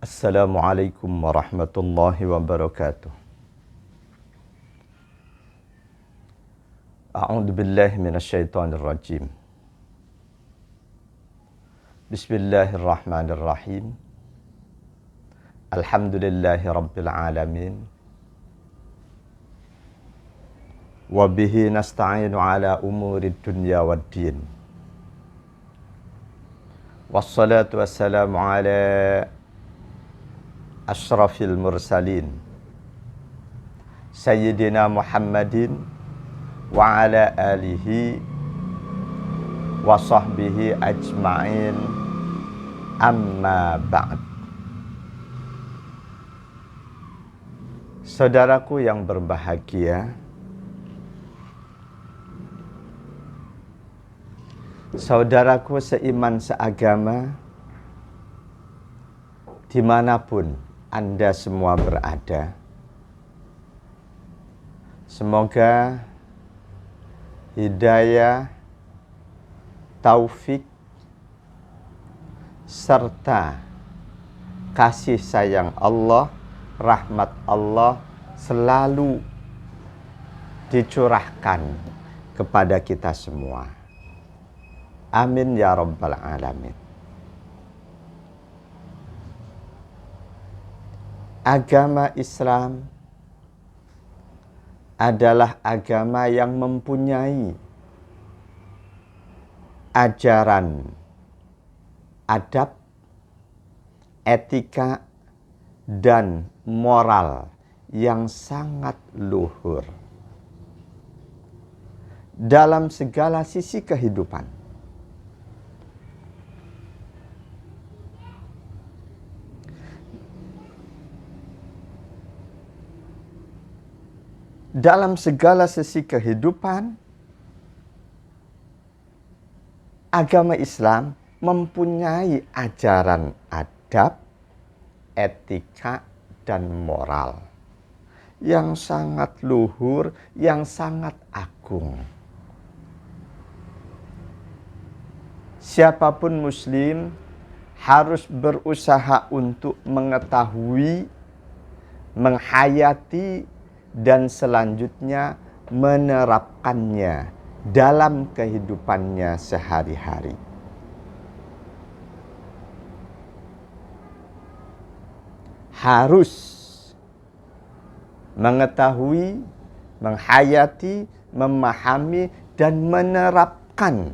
Assalamualaikum warahmatullahi wabarakatuh. A'udzu billahi minasyaitonir rajim. Bismillahirrahmanirrahim. Alhamdulillahi rabbil alamin. Wa bihi nasta'inu ala umurid dunya waddin. Wassalatu wassalamu ala asyrafil mursalin Sayyidina Muhammadin wa ala alihi wa sahbihi ajma'in, amma ba'd. Saudaraku yang berbahagia, saudaraku seiman seagama, dimanapun Anda semua berada, semoga hidayah, taufik, serta kasih sayang Allah, rahmat Allah selalu dicurahkan kepada kita semua. Amin ya rabbal alamin. Agama Islam adalah agama yang mempunyai ajaran adab, etika, dan moral yang sangat luhur dalam segala sisi kehidupan. Dalam segala sisi kehidupan, agama Islam mempunyai ajaran adab, etika, dan moral yang sangat luhur, yang sangat agung. Siapapun muslim harus berusaha untuk mengetahui, menghayati, dan selanjutnya menerapkannya dalam kehidupannya sehari-hari. Harus mengetahui, menghayati, memahami, dan menerapkan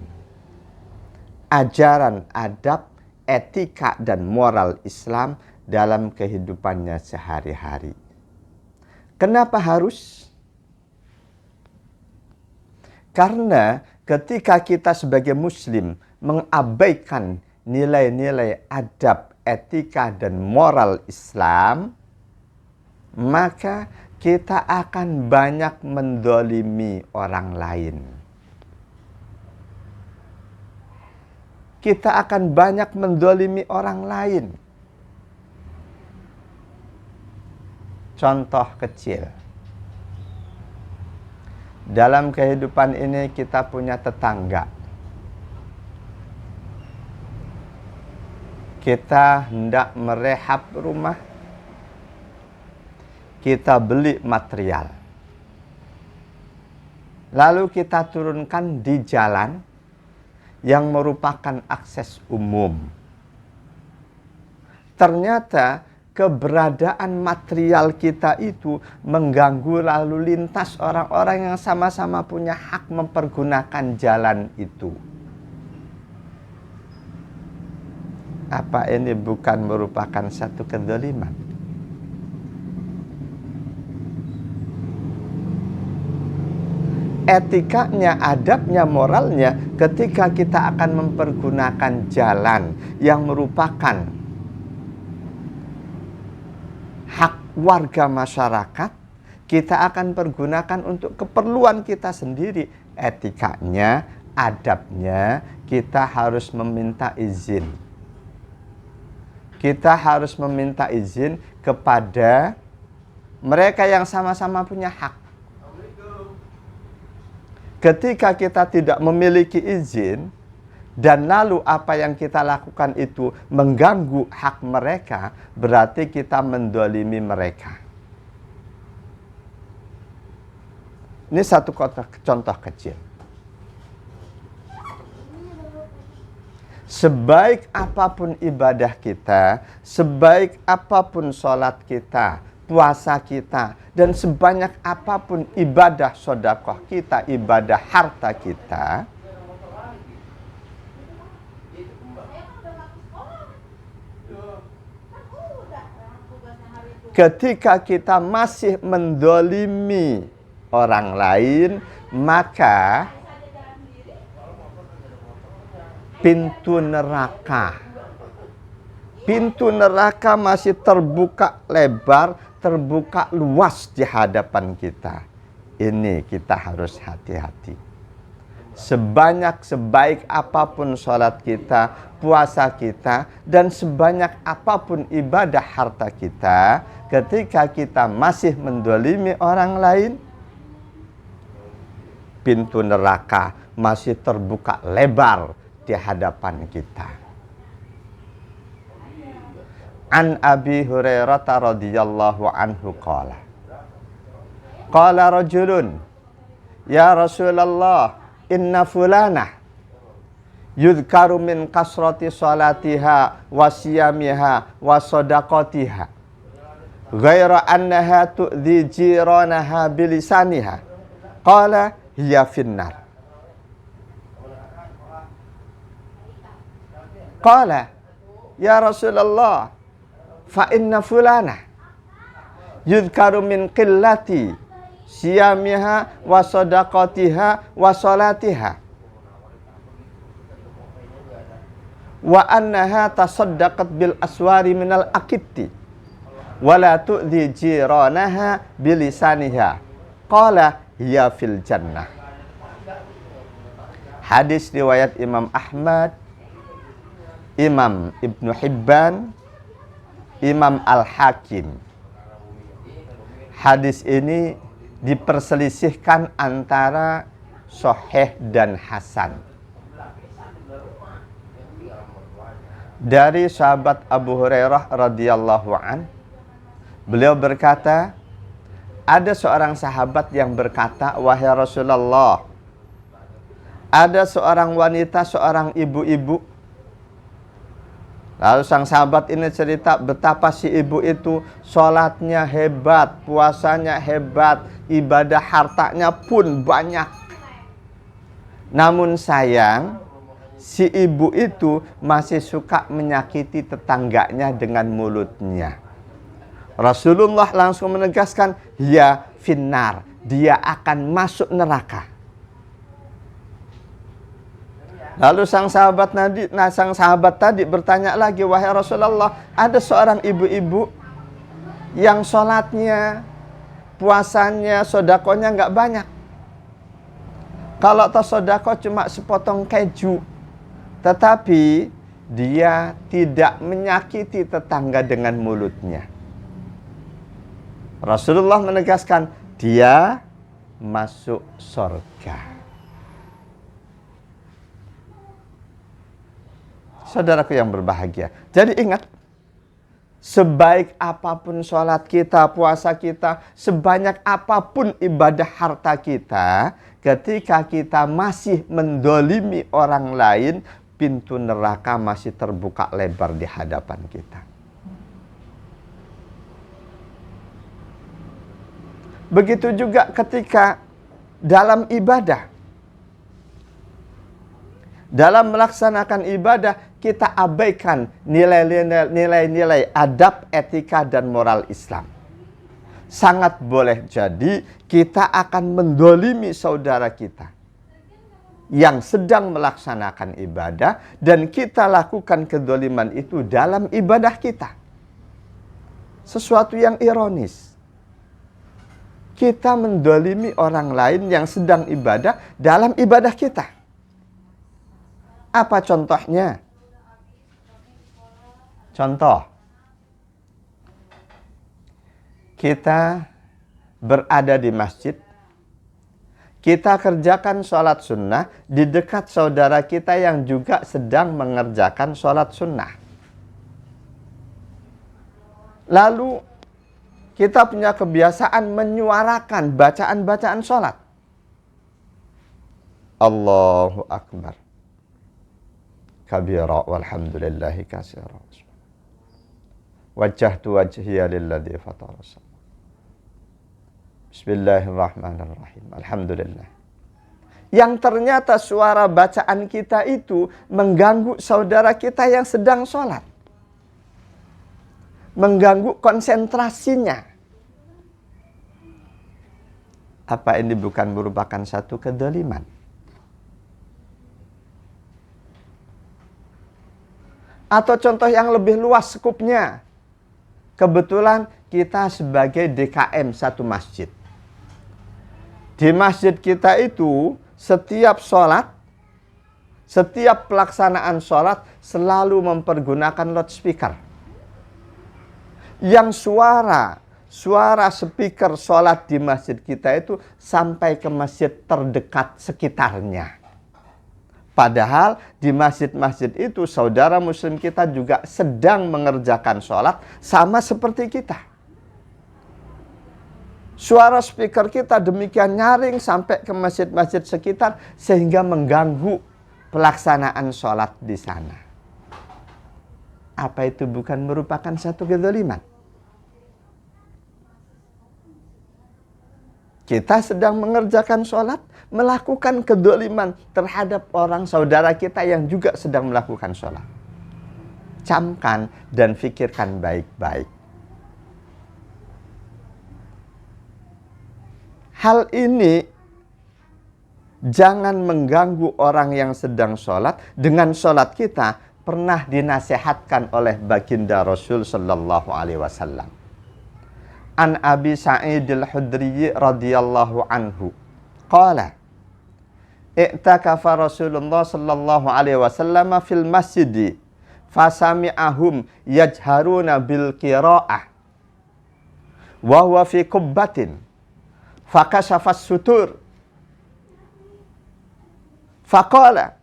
ajaran adab, etika, dan moral Islam dalam kehidupannya sehari-hari. Kenapa harus? Karena ketika kita sebagai muslim mengabaikan nilai-nilai adab, etika, dan moral Islam, maka kita akan banyak mendolimi orang lain. Kita akan banyak mendolimi orang lain. Contoh kecil. Dalam kehidupan ini kita punya tetangga. Kita hendak merehab rumah. Kita beli material. Lalu kita turunkan di jalan yang merupakan akses umum. Ternyata keberadaan material kita itu mengganggu lalu lintas orang-orang yang sama-sama punya hak mempergunakan jalan itu. Apa ini bukan merupakan satu kedzaliman? Etikanya, adabnya, moralnya ketika kita akan mempergunakan jalan yang merupakan hak warga masyarakat, kita akan pergunakan untuk keperluan kita sendiri. Etikanya, adabnya, kita harus meminta izin. Kita harus meminta izin kepada mereka yang sama-sama punya hak. Ketika kita tidak memiliki izin, dan lalu apa yang kita lakukan itu mengganggu hak mereka, berarti kita mendolimi mereka. Ini satu contoh kecil. Sebaik apapun ibadah kita, sebaik apapun sholat kita, puasa kita, dan sebanyak apapun ibadah sedekah kita, ibadah harta kita, ketika kita masih mendolimi orang lain, maka pintu neraka masih terbuka lebar, terbuka luas di hadapan kita. Ini kita harus hati-hati. Sebaik apapun sholat kita, puasa kita, dan sebanyak apapun ibadah harta kita, ketika kita masih mendolimi orang lain, pintu neraka masih terbuka lebar di hadapan kita. An Abi Hurairah radhiyallahu anhu qala rajulun ya Rasulullah inna fulanah yudhkaru min kasrati salatiha wa siyamiha wa sadaqatiha ghaira annaha tu'dhi jiranaha bilisaniha qala hiya finnar. Qala ya Rasulullah fa inna fulana yudhkaru min qillati siyamiha wa sadaqatiha wa salatiha wa annaha tasaddaqat bil aswari minal akitti wa la tu'dhi jiranaha bilisaniha qala hiya fil jannah. Hadis riwayat Imam Ahmad, Imam Ibnu Hibban, Imam Al-Hakim. Hadis ini diperselisihkan antara sahih dan hasan. Dari sahabat Abu Hurairah radhiyallahu an, beliau berkata, ada seorang sahabat yang berkata, wahai Rasulullah, ada seorang wanita, seorang ibu-ibu. Lalu sang sahabat ini cerita betapa si ibu itu sholatnya hebat, puasanya hebat, ibadah hartanya pun banyak. Namun sayang, si ibu itu masih suka menyakiti tetangganya dengan mulutnya. Rasulullah langsung menegaskan, ya finnar, dia akan masuk neraka. Lalu sang sahabat tadi bertanya lagi, wahai Rasulullah, ada seorang ibu-ibu yang sholatnya, puasanya, sodakonya nggak banyak. Kalau sodako cuma sepotong keju, tetapi dia tidak menyakiti tetangga dengan mulutnya. Rasulullah menegaskan, dia masuk surga. Saudaraku yang berbahagia, jadi ingat, sebaik apapun sholat kita, puasa kita, sebanyak apapun ibadah harta kita, ketika kita masih mendolimi orang lain, pintu neraka masih terbuka lebar di hadapan kita. Begitu juga ketika dalam ibadah, dalam melaksanakan ibadah, kita abaikan nilai-nilai adab, etika, dan moral Islam. Sangat boleh jadi kita akan mendolimi saudara kita yang sedang melaksanakan ibadah, dan kita lakukan kedoliman itu dalam ibadah kita. Sesuatu yang ironis. Kita mendolimi orang lain yang sedang ibadah dalam ibadah kita. Apa contohnya? Contoh, kita berada di masjid, Kita kerjakan sholat sunnah di dekat saudara kita yang juga sedang mengerjakan sholat sunnah. Lalu kita punya kebiasaan menyuarakan bacaan-bacaan sholat. Allahu Akbar kabira walhamdulillahi katsira. Wajjahtu wajhiya lilladzi fatara as-samawati. Bismillahirrahmanirrahim. Alhamdulillah. Yang ternyata suara bacaan kita itu mengganggu saudara kita yang sedang sholat. Mengganggu konsentrasinya. Apa ini bukan merupakan satu kedzaliman? Atau contoh yang lebih luas skupnya. Kebetulan kita sebagai DKM satu masjid. Di masjid kita itu setiap sholat, setiap pelaksanaan sholat selalu mempergunakan loudspeaker. Yang suara speaker sholat di masjid kita itu sampai ke masjid terdekat sekitarnya. Padahal di masjid-masjid itu saudara muslim kita juga sedang mengerjakan sholat sama seperti kita. Suara speaker kita demikian nyaring sampai ke masjid-masjid sekitar sehingga mengganggu pelaksanaan sholat di sana. Apa itu bukan merupakan satu kezaliman? Kita sedang mengerjakan sholat, melakukan kedzaliman terhadap orang saudara kita yang juga sedang melakukan sholat. Camkan dan fikirkan baik-baik. Hal ini jangan mengganggu orang yang sedang sholat dengan sholat kita. Pernah dinasehatkan oleh baginda Rasul sallallahu alaihi wasallam. An Abi Sa'id al-Khudri radhiyallahu anhu qala i'takafa Rasulullah sallallahu alaihi wasallam fil masjid fasami'ahum yajharuna bil qira'ah wa huwa fi qubbatin fakashafas sutur faqala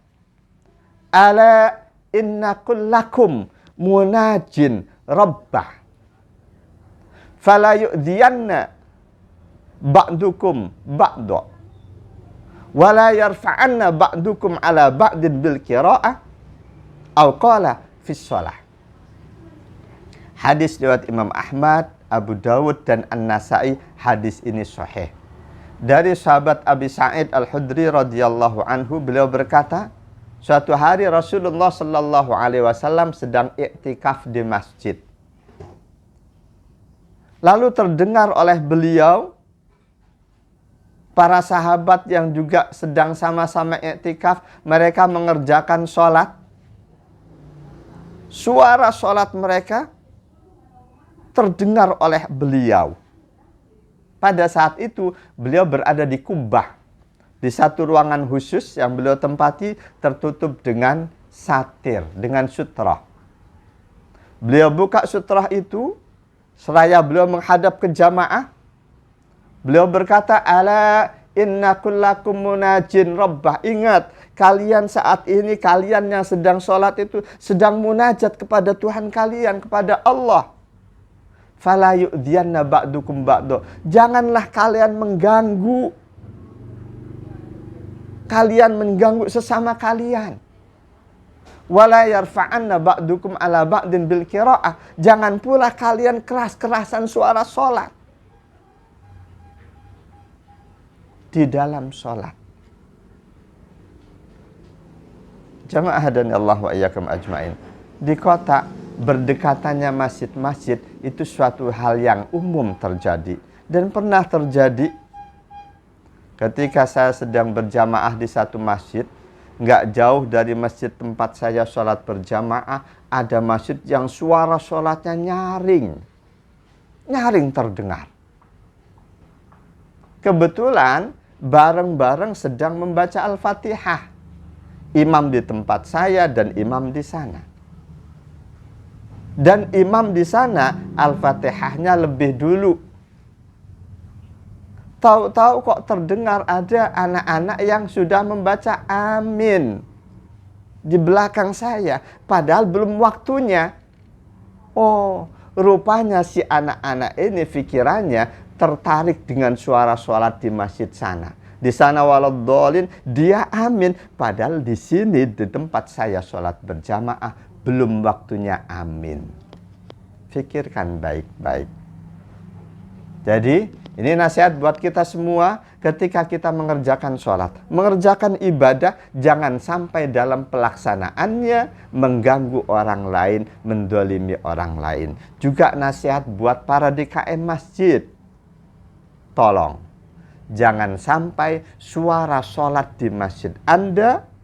ala inna kullakum munajin rabbah fala yu'dhiyanna ba'dukum ba'da wala yarfa'anna ba'dukum ala ba'din bil qira'ah aw qala fis shalah. Hadis riwayat Imam Ahmad, Abu Dawud dan An-Nasai. Hadis ini sahih. Dari sahabat Abi Sa'id Al-Khudri radhiyallahu anhu, beliau berkata, suatu hari Rasulullah sallallahu alaihi wasallam sedang iktikaf di masjid. Lalu terdengar oleh beliau para sahabat yang juga sedang sama-sama iktikaf, mereka mengerjakan sholat. Suara sholat mereka terdengar oleh beliau. Pada saat itu beliau berada di Kubah, di satu ruangan khusus yang beliau tempati tertutup dengan satir, dengan sutrah. Beliau buka sutrah itu, seraya beliau menghadap ke jamaah. Beliau berkata, ala inna kullakum munajin rabbah. Ingat, kalian saat ini, kalian yang sedang sholat itu sedang munajat kepada Tuhan kalian, kepada Allah. Fala yu'dhiyanna ba'dukum ba'do. Janganlah kalian mengganggu. Kalian mengganggu sesama kalian. Wala yarfa'anna ba'dukum ala ba'din bil qira'ah. Jangan pula kalian keras-kerasan suara sholat. Di dalam sholat. Jamaah hadani Allah wa iyyakum ajmain. Di kota berdekatannya masjid-masjid itu suatu hal yang umum terjadi. Dan pernah terjadi ketika saya sedang berjamaah di satu masjid. Nggak jauh dari masjid tempat saya sholat berjamaah, ada masjid yang suara sholatnya nyaring. Nyaring terdengar. Kebetulan bareng-bareng sedang membaca Al-Fatihah. Imam di tempat saya dan imam di sana. Dan imam di sana Al-Fatihahnya lebih dulu. Tahu-tahu kok terdengar ada anak-anak yang sudah membaca amin di belakang saya, padahal belum waktunya. Oh, rupanya si anak-anak ini pikirannya tertarik dengan suara sholat di masjid sana. Di sana waladhdallin, dia amin. Padahal di sini, di tempat saya sholat berjamaah, belum waktunya amin. Pikirkan baik-baik. Jadi, ini nasihat buat kita semua ketika kita mengerjakan sholat. Mengerjakan ibadah, jangan sampai dalam pelaksanaannya mengganggu orang lain, mendolimi orang lain. Juga nasihat buat para DKM masjid. Tolong, jangan sampai suara sholat di masjid Anda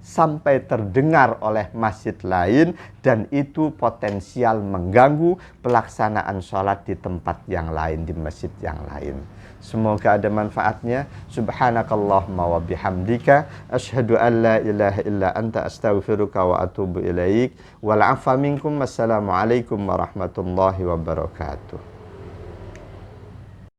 sampai terdengar oleh masjid lain, dan itu potensial mengganggu pelaksanaan sholat di tempat yang lain, di masjid yang lain. Semoga ada manfaatnya. Subhanakallahumma wa bihamdika asyhadu an la ilaha illa anta astaghfiruka wa atubu ilaik. Wal 'afwa minkum. Wassalamualaikum warahmatullahi wabarakatuh.